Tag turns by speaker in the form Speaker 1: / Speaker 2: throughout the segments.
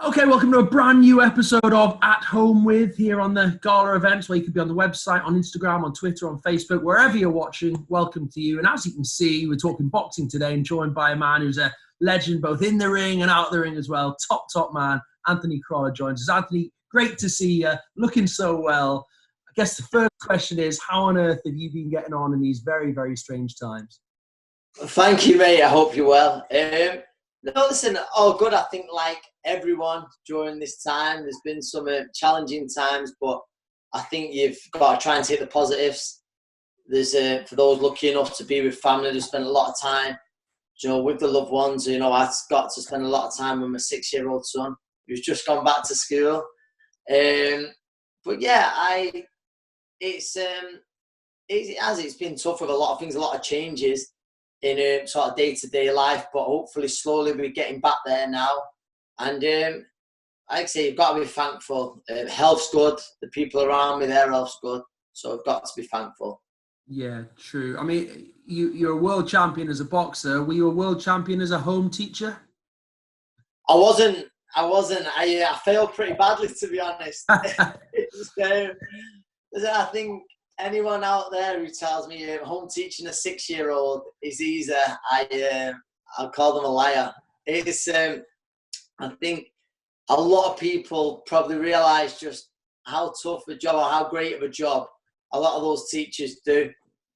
Speaker 1: Okay, welcome to a brand new episode of At Home With here on the Gala Events, where you can be on the website, on Instagram, on Twitter, on Facebook, wherever you're watching. Welcome to you. And as you can see, we're talking boxing today and joined by a man who's a legend both in the ring and out the ring as well. Top man, Anthony Crolla joins us. Anthony, great to see you, looking so well. I guess the first question is, how on earth have you been getting on in these very, very strange times?
Speaker 2: Thank you, mate. I hope you're well. No, listen, all good. I think like everyone during this time, there's been some challenging times, but I think you've got to try and take the positives. There's for those lucky enough to be with family, to spend a lot of time, with the loved ones. I've got to spend a lot of time with my 6-year-old son, who's just gone back to school. But yeah, it's been tough with a lot of things, a lot of changes in sort of day-to-day life, but hopefully slowly we're getting back there now. And like I say, you've got to be thankful. Health's good. The people around me, their health's good. So I've got to be thankful.
Speaker 1: Yeah, true. I mean, you're a world champion as a boxer. Were you a world champion as a home teacher?
Speaker 2: I wasn't. I failed pretty badly, to be honest. I think anyone out there who tells me home teaching a 6-year-old is easy, I'll call them a liar. It's I think a lot of people probably realise just how tough a job or how great of a job a lot of those teachers do.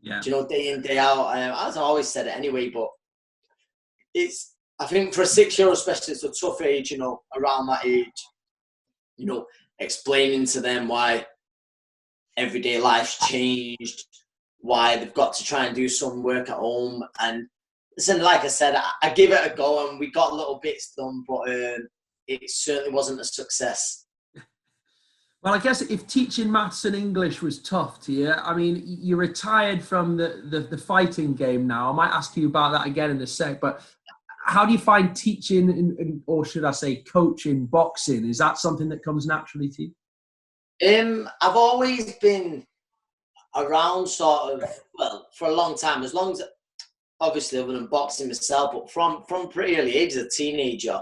Speaker 1: Yeah.
Speaker 2: Day in, day out. As I always said it anyway, but I think for a 6-year-old especially, it's a tough age, around that age, explaining to them why everyday life's changed, why they've got to try and do some work at home. And listen, like I said, I give it a go and we got little bits done, but it certainly wasn't a success.
Speaker 1: Well, I guess if teaching maths and English was tough to you, I mean, you're retired from the fighting game now. I might ask you about that again in a sec, but how do you find teaching, or should I say coaching boxing? Is that something that comes naturally to you?
Speaker 2: I've always been around for a long time, as long as, obviously other than boxing myself, but from pretty early age as a teenager,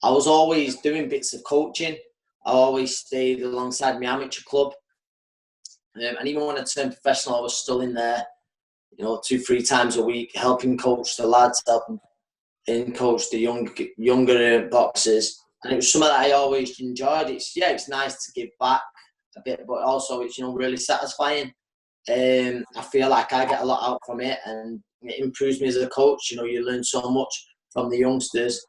Speaker 2: I was always doing bits of coaching. I always stayed alongside my amateur club. And even when I turned professional, I was still in there, 2-3 times a week, helping coach the lads, helping coach the younger boxers. And it was something that I always enjoyed. It's nice to give back a bit, but also it's really satisfying. I feel like I get a lot out from it, and it improves me as a coach. You learn so much from the youngsters,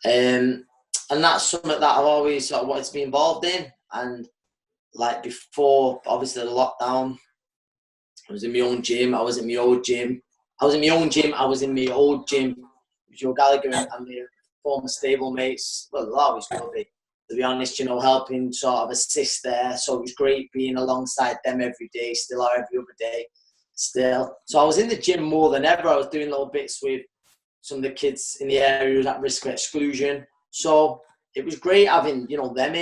Speaker 2: and that's something that I've always sort of wanted to be involved in. And like before, obviously the lockdown, I was in my own gym. I was in my old gym. Joe Gallagher and my former stable mates. Well, they'll always will be, to be honest, helping sort of assist there. So it was great being alongside them every day, still are every other day, still. So I was in the gym more than ever. I was doing little bits with some of the kids in the area who at risk of exclusion. So it was great having, them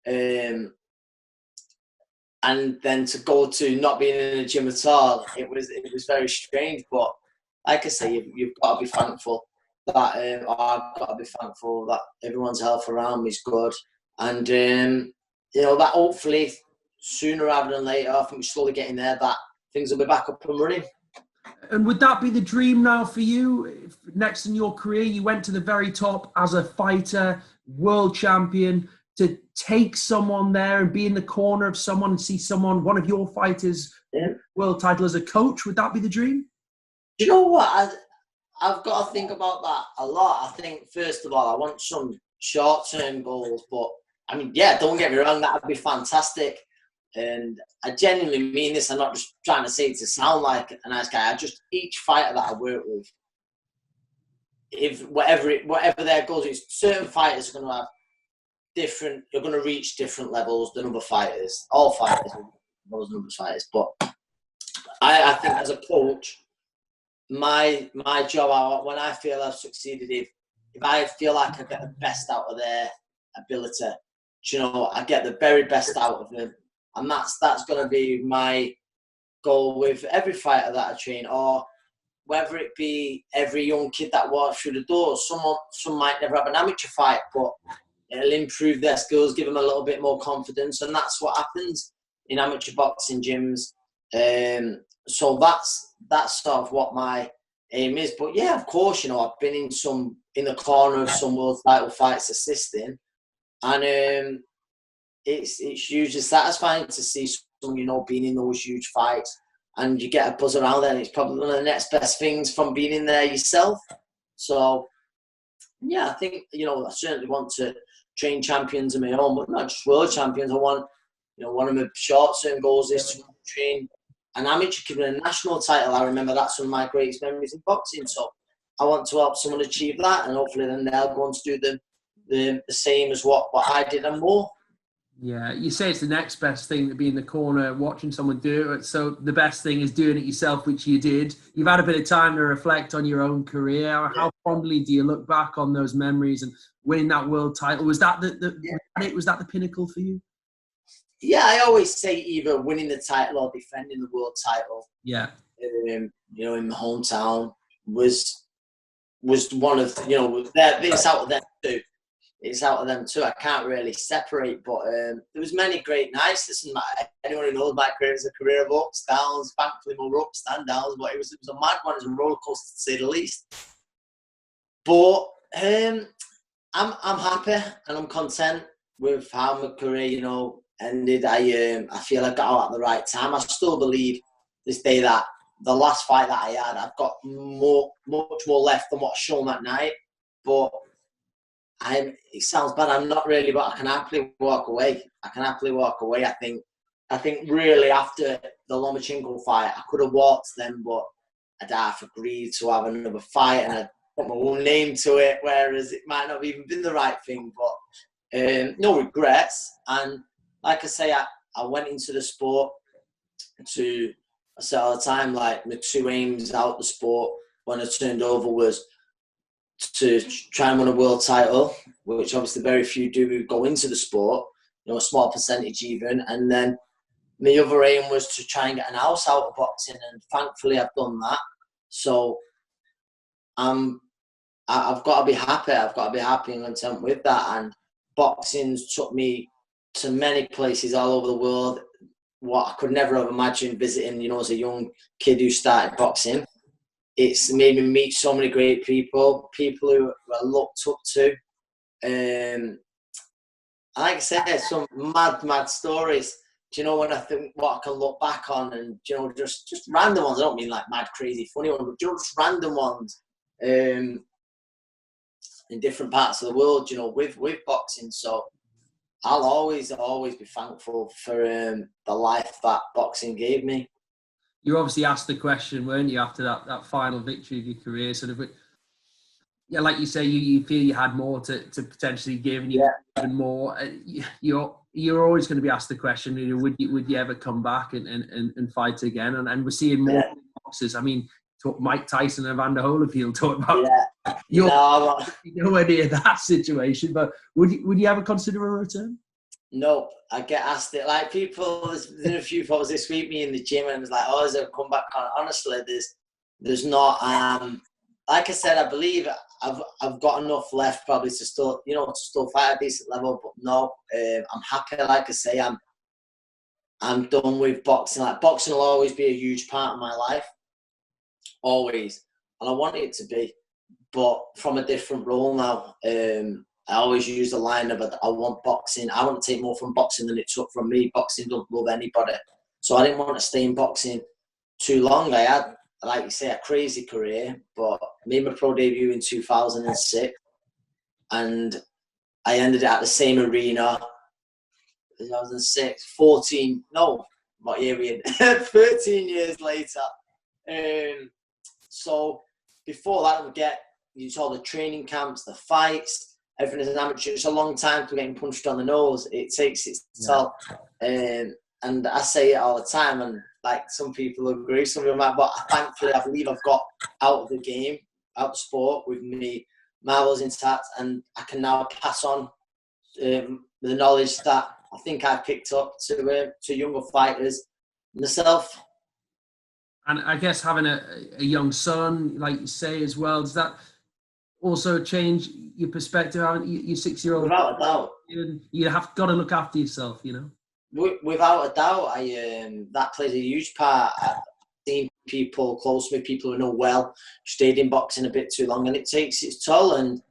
Speaker 2: in. And then to go to not being in the gym at all, it was very strange. But like I say, you've got to be thankful that I've got to be thankful that everyone's health around me is good, and that hopefully sooner rather than later, I think we're slowly getting there, that things will be back up and running.
Speaker 1: And would that be the dream now for you? If next in your career, you went to the very top as a fighter, world champion, to take someone there and be in the corner of someone and see one of your fighters, world title as a coach? Would that be the dream?
Speaker 2: Do you know what? I've got to think about that a lot. I think, first of all, I want some short-term goals. But, I mean, yeah, don't get me wrong, that would be fantastic. And I genuinely mean this. I'm not just trying to say it to sound like a nice guy. Each fighter that I work with, if whatever their goals is, certain fighters are going to have you're going to reach different levels than other fighters. All fighters are those number of fighters. But I think as a coach, my job, when I feel I've succeeded, if I feel like I get the best out of their ability, I get the very best out of them, and that's going to be my goal with every fighter that I train, or whether it be every young kid that walks through the door. Some might never have an amateur fight, but it'll improve their skills, give them a little bit more confidence, and that's what happens in amateur boxing gyms. So that's sort of what my aim is. But yeah, of course, you know, I've been in the corner of some world title fights assisting, and it's hugely satisfying to see someone, you know, being in those huge fights, and you get a buzz around there, and it's probably one of the next best things from being in there yourself. So yeah, I think, you know, I certainly want to train champions of my own, but not just world champions. I want, you know, one of my short-term goals is to train an amateur kid with a national title. I remember that's one of my greatest memories in boxing. So I want to help someone achieve that, and hopefully then they'll go on to do the same as what I did and more.
Speaker 1: Yeah, you say it's the next best thing to be in the corner watching someone do it. So the best thing is doing it yourself, which you did. You've had a bit of time to reflect on your own career. Yeah. How fondly do you look back on those memories and winning that world title? Was that was that the pinnacle for you?
Speaker 2: Yeah, I always say either winning the title or defending the world title.
Speaker 1: Yeah.
Speaker 2: You know, in my hometown was one of, you know, it's out of them too. It's out of them too. I can't really separate, but there was many great nights. Listen, anyone who knows my career is a career of ups, downs, thankfully more ups than downs, but it was a mad one. It was a roller coaster to say the least. But I'm happy and I'm content with how my career, you know, ended. I feel I got out at the right time. I still believe this day that the last fight that I had, I've got much more left than what's shown that night. But it sounds bad, I'm not really, but I can happily walk away. I think really after the Lomachenko fight, I could have walked then, but I'd have agreed to have another fight and I'd put my own name to it, whereas it might not have even been the right thing. But no regrets. And like I say, I went into the sport I say all the time, like my two aims out the sport when I turned over was to try and win a world title, which obviously very few do who go into the sport, you know, a small percentage even. And then my other aim was to try and get an house out of boxing, and thankfully I've done that. So I've got to be happy. I've got to be happy and content with that. And boxing's took me to many places all over the world, what I could never have imagined visiting, you know, as a young kid who started boxing. It's made me meet so many great people who I looked up to. Like I said, some mad stories. Do you know, when I think what I can look back on, and, you know, just random ones. I don't mean like mad, crazy, funny ones, but just random ones in different parts of the world, you know, with boxing. So I'll always be thankful for the life that boxing gave me.
Speaker 1: You obviously asked the question, weren't you, after that final victory of your career? Sort of, yeah, like you say, you feel you had more to potentially give, and you even more. You're always going to be asked the question, you know, would you ever come back and fight again? And we're seeing more boxers. I mean, Mike Tyson and Evander Holyfield talk about nowhere near that situation. But would you ever consider a return?
Speaker 2: Nope. I get asked it. Like, people, there's been a few photos this week, me in the gym, and it's like, oh, is there a comeback on? Honestly, there's not. Like I said, I believe I've got enough left probably to still fight at a decent level. But no, I'm happy. Like I say, I'm done with boxing. Like, boxing will always be a huge part of my life, always, and I want it to be, but from a different role now. I always use the line of, I want boxing. I want to take more from boxing than it took from me. Boxing don't love anybody. So I didn't want to stay in boxing too long. I had, like you say, a crazy career, but I made my pro debut in 2006, and I ended it at the same arena. 2006, 14, no, what year we in? 13 years later. So before that, we get, you saw the training camps, the fights, everything as an amateur. It's a long time to getting punched on the nose. It takes its toll. And I say it all the time, and like, some people agree, some people might, but thankfully I believe I've got out of the game, out of the sport, with me marbles intact, and I can now pass on the knowledge that I think I've picked up to younger fighters myself.
Speaker 1: And I guess having a young son, like you say as well, does that also change your perspective? Your 6-year-old,
Speaker 2: Without a doubt.
Speaker 1: you have got to look after yourself, you know.
Speaker 2: Without a doubt, that plays a huge part. I've seen people close to me, people who know well, stayed in boxing a bit too long, and it takes its toll. And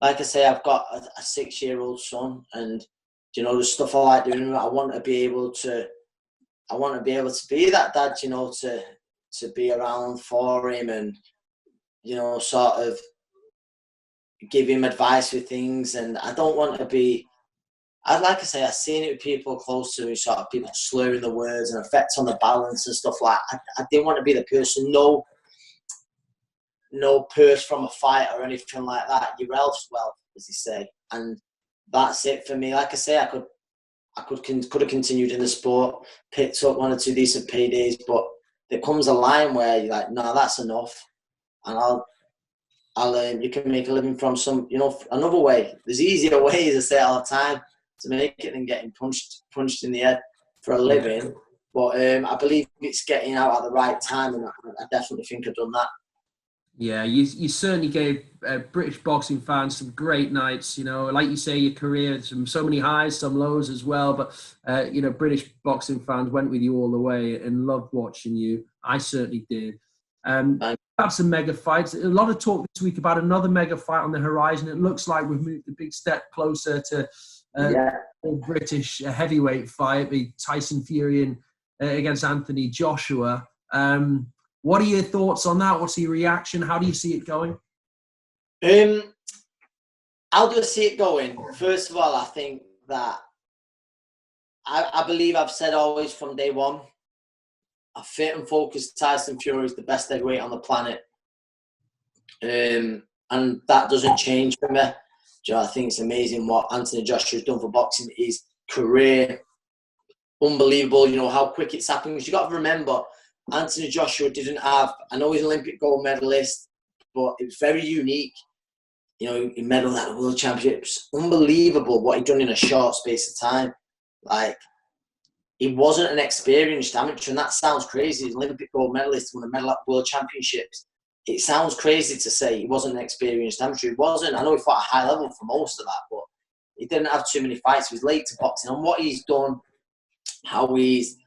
Speaker 2: like I say, I've got a 6-year-old son, and you know, the stuff I like doing. I want to be able to be that dad, you know, to be around for him, and you know, sort of give him advice with things. And I don't want to be. Like I say, I've seen it with people close to me, sort of people slurring the words and effects on the balance and stuff like that. I didn't want to be the person, no purse from a fight or anything like that. Your health's wealth, as they say. And that's it for me. Like I say, I could have continued in the sport, picked up 1 or 2 decent paydays, but there comes a line where you're like, no, that's enough. And you can make a living from some, you know, another way. There's easier ways, I say all the time, to make it than getting punched in the head for a living. But I believe it's getting out at the right time, and I definitely think I've done that.
Speaker 1: Yeah, you certainly gave British boxing fans some great nights. You know, like you say, your career, so many highs, some lows as well. But you know, British boxing fans went with you all the way and loved watching you. I certainly did. Have some mega fights. A lot of talk this week about another mega fight on the horizon. It looks like we've moved a big step closer to a British heavyweight fight, the Tyson Fury against Anthony Joshua. What are your thoughts on that? What's your reaction? How do you see it going?
Speaker 2: How do I see it going? First of all, I think that I believe I've said always from day one, a fit and focused Tyson Fury is the best heavyweight on the planet. And that doesn't change for me. You know, I think it's amazing what Anthony Joshua has done for boxing. His career, unbelievable. You know, how quick it's happened. Because you got to remember, Anthony Joshua didn't have, I know he's an Olympic gold medalist, but it was very unique. You know, he medalled at the World Championships. Unbelievable what he'd done in a short space of time. Like, he wasn't an experienced amateur, and that sounds crazy. He's an Olympic gold medalist, won a medal at World Championships. It sounds crazy to say he wasn't an experienced amateur. He wasn't. I know he fought at a high level for most of that, but he didn't have too many fights. He was late to boxing. And what he's done, how he's,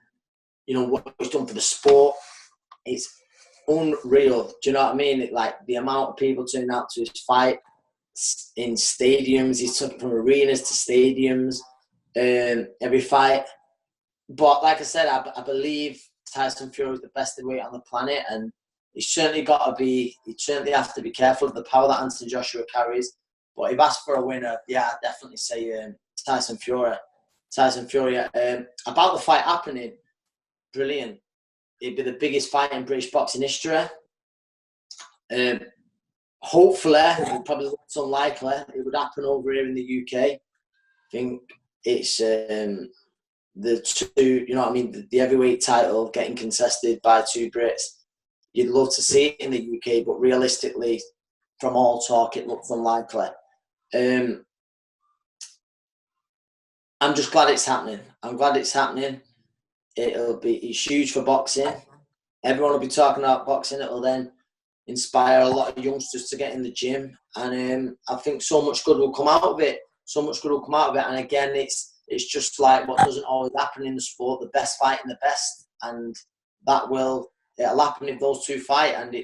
Speaker 2: you know, what he's done for the sport, it's unreal. Do you know what I mean? Like, the amount of people turning out to his fight in stadiums. He's took it from arenas to stadiums, every fight. But like I said, I believe Tyson Fury is the best heavyweight on the planet, and he certainly have to be careful of the power that Anthony Joshua carries. But if asked for a winner, yeah, I'd definitely say Tyson Fury. About the fight happening, brilliant. It'd be the biggest fight in British boxing history. Hopefully, it probably looks unlikely, it would happen over here in the UK. I think it's the two, you know what I mean, the heavyweight title getting contested by 2 Brits. You'd love to see it in the UK, but realistically, from all talk, it looks unlikely. I'm just glad it's happening. I'm glad it's happening. It's huge for boxing. Everyone will be talking about boxing. It'll then inspire a lot of youngsters to get in the gym, and I think so much good will come out of it. And again, it's just like what doesn't always happen in the sport: the best fighting the best, and it'll happen if those 2 fight. And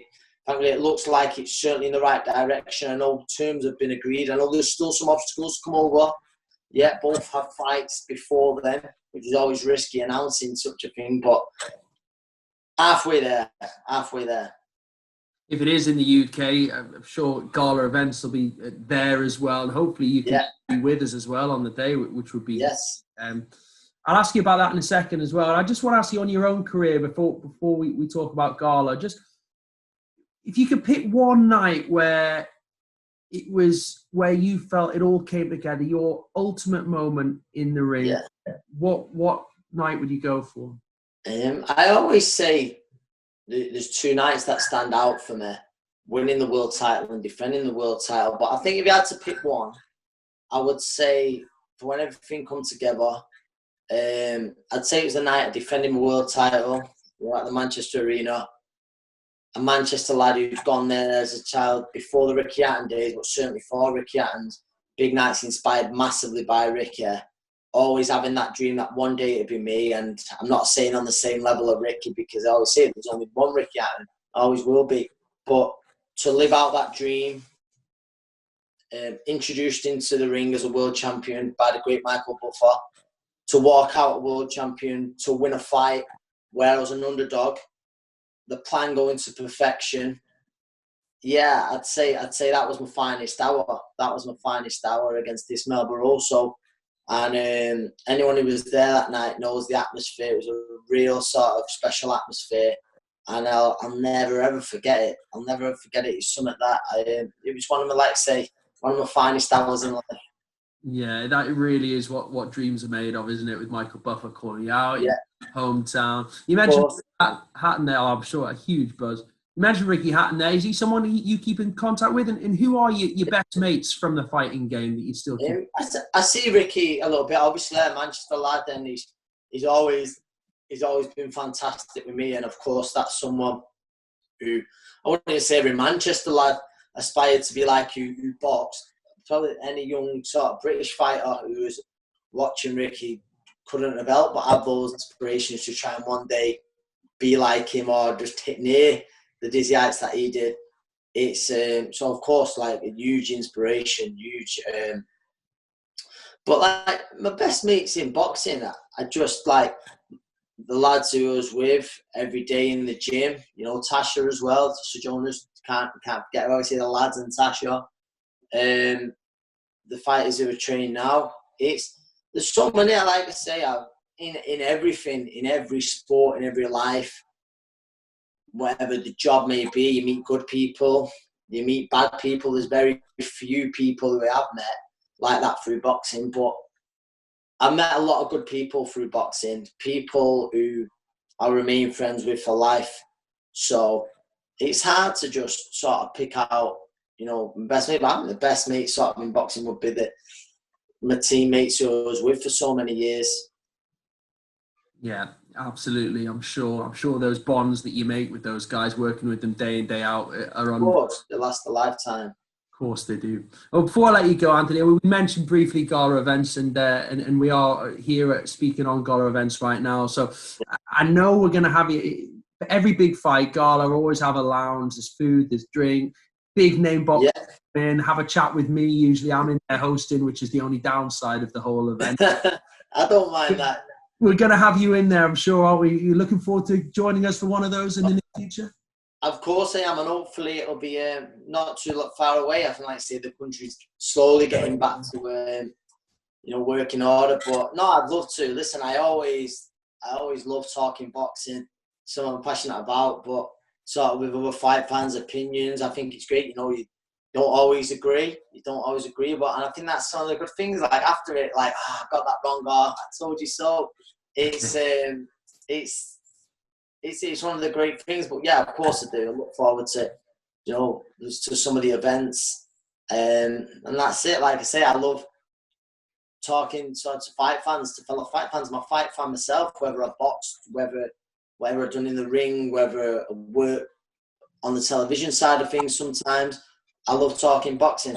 Speaker 2: frankly, it looks like it's certainly in the right direction. I know terms have been agreed. I know there's still some obstacles to come over. Yeah, both have fights before then, which is always risky announcing such a thing, but halfway there.
Speaker 1: If it is in the UK, I'm sure Gala Events will be there as well, and hopefully you can be with us as well on the day, which would be.
Speaker 2: Yes.
Speaker 1: I'll ask you about that in a second as well. I just want to ask you on your own career before we talk about Gala, just if you could pick one night where it was where you felt it all came together, your ultimate moment in the ring.
Speaker 2: Yeah.
Speaker 1: What night would you go for?
Speaker 2: I always say there's 2 nights that stand out for me: winning the world title and defending the world title. But I think if you had to pick one, I would say for when everything come together, I'd say it was the night of defending the world title. We were at the Manchester Arena. a Manchester lad who's gone there as a child before the Ricky Hatton days, but certainly for Ricky Hatton's. Big nights inspired massively by Ricky. Always having that dream that one day it'd be me. And I'm not saying on the same level of Ricky, because I always say there's only one Ricky Hatton. Always will be. But to live out that dream, introduced into the ring as a world champion by the great Michael Buffer, to walk out a world champion, to win a fight where I was an underdog, the plan going to perfection. Yeah, I'd say that was my finest hour. That was my finest hour against Ismael Barroso. And anyone who was there that night knows the atmosphere. It was a real sort of special atmosphere. And I'll never, ever forget it. I'll never, ever forget it. It's something that it was one of my, like I say, one of my finest hours in life.
Speaker 1: Yeah, that really is what dreams are made of, isn't it? With Michael Buffer calling you out,
Speaker 2: yeah.
Speaker 1: Hometown. You mentioned Hatton there. I'm sure a huge buzz. You mentioned Ricky Hatton there. Is he someone you keep in contact with? And who are your best mates from the fighting game that you still keep?
Speaker 2: I see Ricky a little bit. Obviously, a Manchester lad, and he's always been fantastic with me. And of course, that's someone who I wouldn't say every Manchester lad aspired to be like you who boxed. Probably any young sort of British fighter who was watching Ricky couldn't have helped but have those aspirations to try and one day be like him or just hit near the dizzy heights that he did. It's so of course like a huge inspiration, but like my best mates in boxing, I just like the lads who I was with every day in the gym. You know, Tasha as well. Tasha Jonas, can't forget. Obviously the lads and Tasha. The fighters who are training now. There's so many. I like to say, in everything, in every sport, in every life, whatever the job may be, you meet good people, you meet bad people. There's very few people who I have met like that through boxing, but I met a lot of good people through boxing, people who I remain friends with for life. So it's hard to just sort of pick out, you know, my best mate. But the best mate sort of in boxing would be my teammates who I was with for so many years.
Speaker 1: Yeah, absolutely. I'm sure those bonds that you make with those guys, working with them day in, day out, are on.
Speaker 2: Of course, they last a lifetime.
Speaker 1: Of course they do. Well, before I let you go, Anthony, we mentioned briefly Gala Events, and we are here speaking on Gala Events right now. So I know we're going to have you. Every big fight, Gala always have a lounge. There's food, there's drink. Big name box in, have a chat with me. Usually I'm in there hosting, which is the only downside of the whole event.
Speaker 2: I don't mind that.
Speaker 1: We're going to have you in there, I'm sure, aren't we? You're looking forward to joining us for one of those in the near future?
Speaker 2: Of course I am, and hopefully it'll be not too far away. I think, like I say, the country's slowly getting back to work in order. But no, I'd love to. Listen, I always love talking boxing, something I'm passionate about, but sort of with other fight fans' opinions, I think it's great. You know, you don't always agree, but and I think that's some of the good things. Like after it, like I got that wrong, I told you so. It's one of the great things. But yeah, of course I do. I look forward to to some of the events, and that's it. Like I say, I love talking to fight fans, to fellow fight fans. I'm a fight fan myself, whether I boxed, whatever I've done in the ring, whether I work on the television side of things sometimes. I love talking boxing.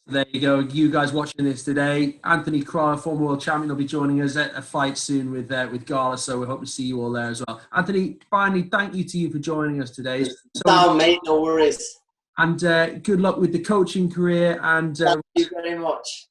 Speaker 1: There you go. You guys watching this today. Anthony Crolla, former world champion, will be joining us at a fight soon with Gala, so we hope to see you all there as well. Anthony, finally, thank you for joining us today.
Speaker 2: No, mate, no worries.
Speaker 1: And good luck with the coaching career. And
Speaker 2: thank you very much.